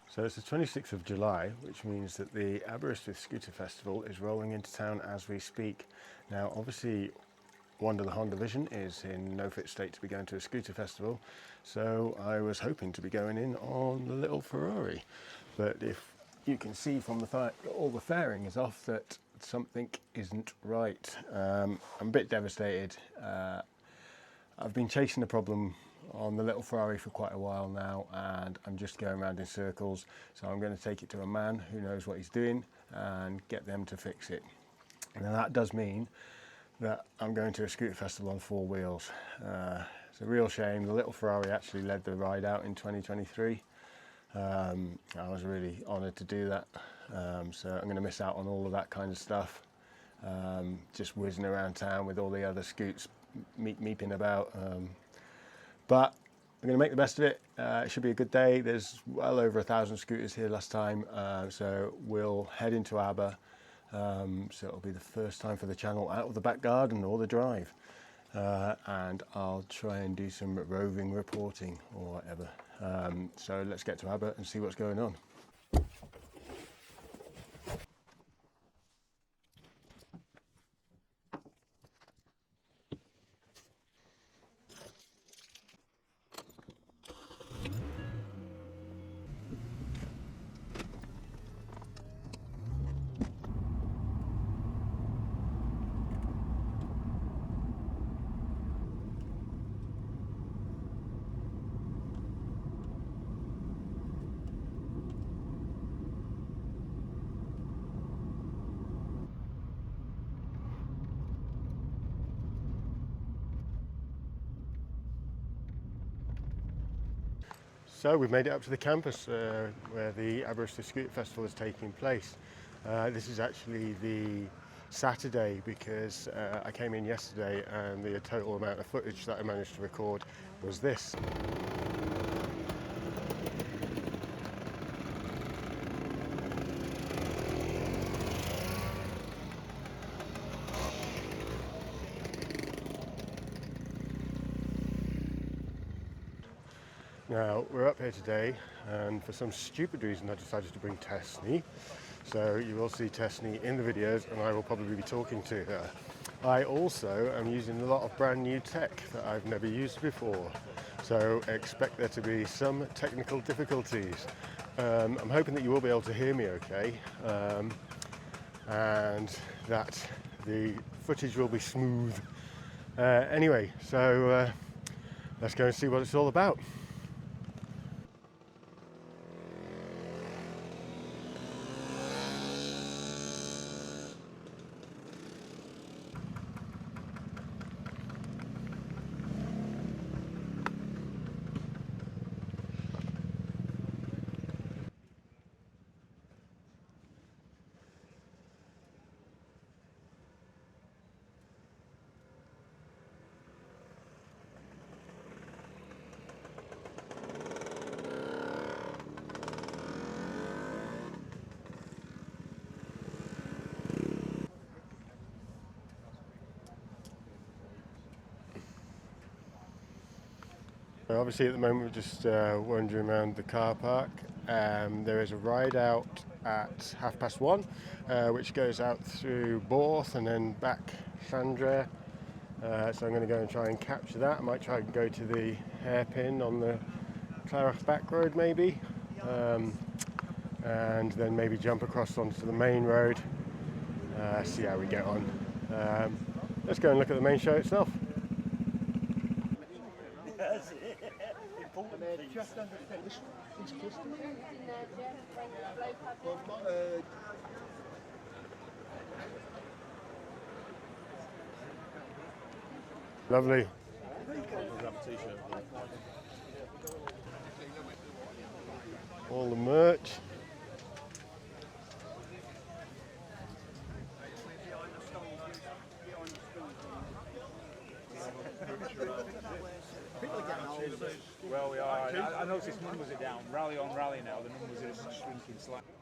So it's the 26th of July, which means that the Aberystwyth Scooter Festival is rolling into town as we speak. Now, obviously, Wander the Honda Vision is in no fit state to be going to a scooter festival, so I was hoping to be going in on the little Ferrari. But if you can see from the fact that all the fairing is off that something isn't right. I'm a bit devastated. I've been chasing the problem on the little Ferrari for quite a while now, and I'm just going around in circles, so I'm going to take it to a man who knows what he's doing and get them to fix it. And that does mean that I'm going to a scooter festival on 4 wheels. It's a real shame. The little Ferrari actually led the ride out in 2023. I was really honoured to do that, so I'm going to miss out on all of that kind of stuff. Just whizzing around town with all the other scoots meeping about. But I'm going to make the best of it. It should be a good day. There's well over 1,000 scooters here last time, so we'll head into Aber. So it'll be the first time for the channel out of the back garden or the drive, and I'll try and do some roving reporting or whatever. So let's get to Aber and see what's going on. So we've made it up to the campus where the Aberystwyth Scooter Festival is taking place. This is actually the Saturday because I came in yesterday and the total amount of footage that I managed to record was this. Now, we're up here today, and for some stupid reason I decided to bring Tessney. So you will see Tessney in the videos, and I will probably be talking to her. I also am using a lot of brand new tech that I've never used before. So expect there to be some technical difficulties. I'm hoping that you will be able to hear me okay, and that the footage will be smooth. Anyway, so let's go and see what it's all about. Obviously at the moment we're just wandering around the car park. There is a ride out at 1:30, which goes out through Borth and then back Llandre. So I'm going to go and try and capture that. I might try and go to the hairpin on the Clarach back road maybe, and then maybe jump across onto the main road, see how we get on. Let's go and look at the main show itself. Just under this lovely. All the merch. Well, we are. I noticed numbers are down. Rally on rally now, the numbers are shrinking slightly.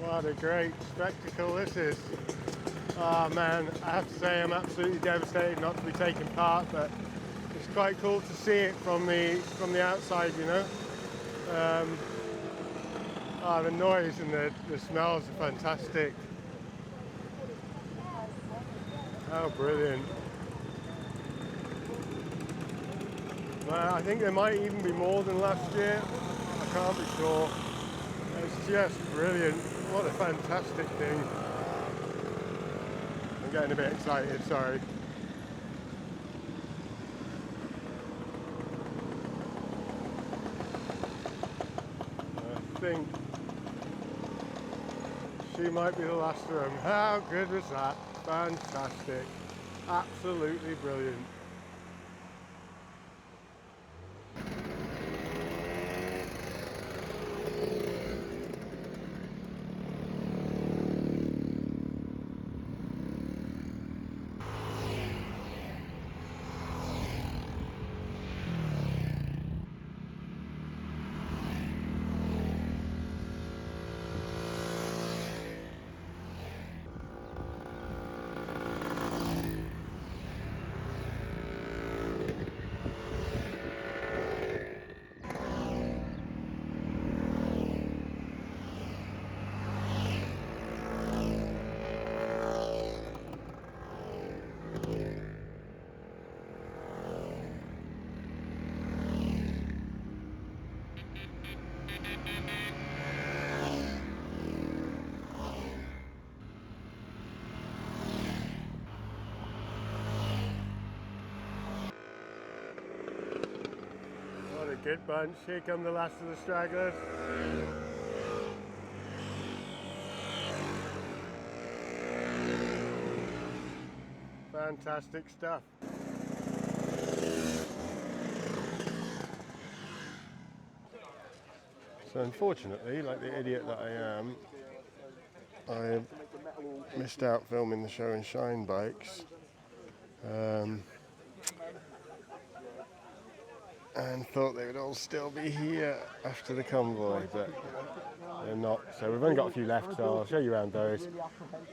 What a great spectacle this is. Oh man, I have to say I'm absolutely devastated not to be taking part, but it's quite cool to see it from the outside, you know. The noise and the smells are fantastic. How brilliant. Well, I think there might even be more than last year. I can't be sure. It's just brilliant. What a fantastic thing. I'm getting a bit excited, sorry. I think she might be the last of them. How good was that? Fantastic. Absolutely brilliant. What a good bunch. Here come the last of the stragglers. Fantastic stuff. So unfortunately, like the idiot that I am, I missed out filming the show and shine bikes. And thought they would all still be here after the convoy, but they're not. So we've only got a few left, so I'll show you around those,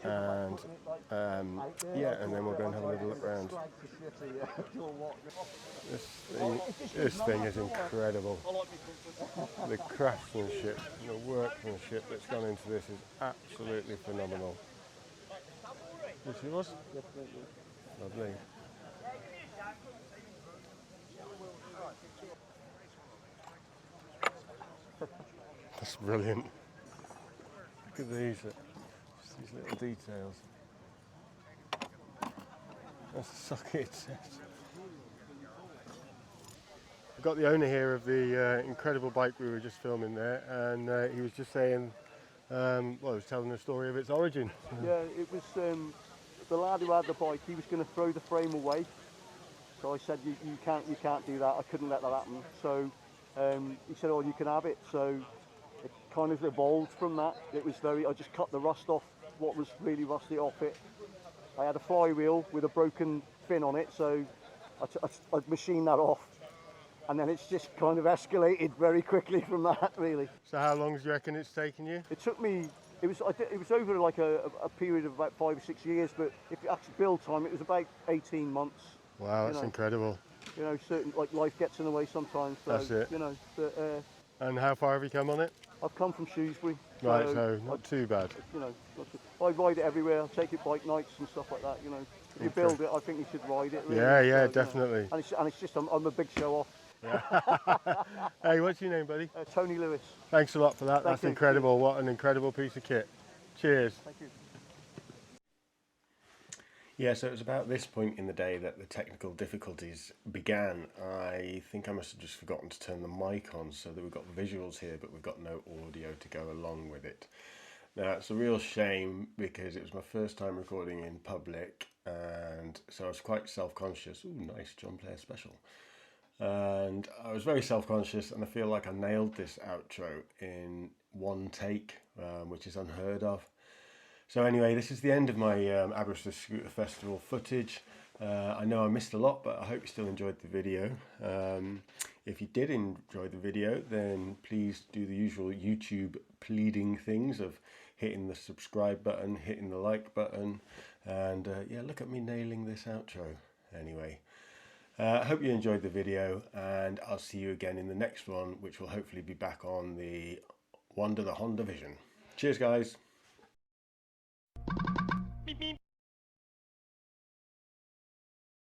and yeah, and then we'll go and have a little look around. This thing is incredible. The craftsmanship, the workmanship that's gone into this is absolutely phenomenal. Yes, it was? Lovely. That's brilliant. Look at these little details. That's a socket set. I've got the owner here of the incredible bike we were just filming there, and he was just saying, well, he was telling the story of its origin. Yeah, it was the lad who had the bike. He was going to throw the frame away, so I said, you can't do that. I couldn't let that happen. So he said, oh, you can have it. So it kind of evolved from that. It was I just cut the rust off, what was really rusty off it. I had a flywheel with a broken fin on it, so I machined that off. And then it's just kind of escalated very quickly from that, really. So how long do you reckon it's taken you? It took me, it was over like a period of about 5 or 6 years, but if you actually build time, it was about 18 months. Wow, that's incredible. You know, certain, like, life gets in the way sometimes. So, that's it. You know, but, and how far have you come on it? I've come from Shrewsbury. Right, so not too bad. You know, I ride it everywhere. I take it bike nights and stuff like that. You know, if you build it, I think you should ride it. Really. Yeah, So, you know, definitely. and it's just I'm a big show off. Hey, what's your name, buddy? Tony Lewis. Thanks a lot for that. Thank That's you. incredible. What an incredible piece of kit. Cheers. Thank you. Yeah, so it was about this point in the day that the technical difficulties began. I think I must have just forgotten to turn the mic on so that we've got visuals here, but we've got no audio to go along with it. Now, it's a real shame because it was my first time recording in public, and so I was quite self-conscious. Ooh, nice John Player special. And I was very self-conscious, and I feel like I nailed this outro in one take, which is unheard of. So anyway, this is the end of my Aberystwyth Scooter Festival footage. I know I missed a lot, but I hope you still enjoyed the video. If you did enjoy the video, then please do the usual YouTube pleading things of hitting the subscribe button, hitting the like button, and yeah, look at me nailing this outro. Anyway, I hope you enjoyed the video, and I'll see you again in the next one, which will hopefully be back on the Wander the Honda Vision. Cheers, guys.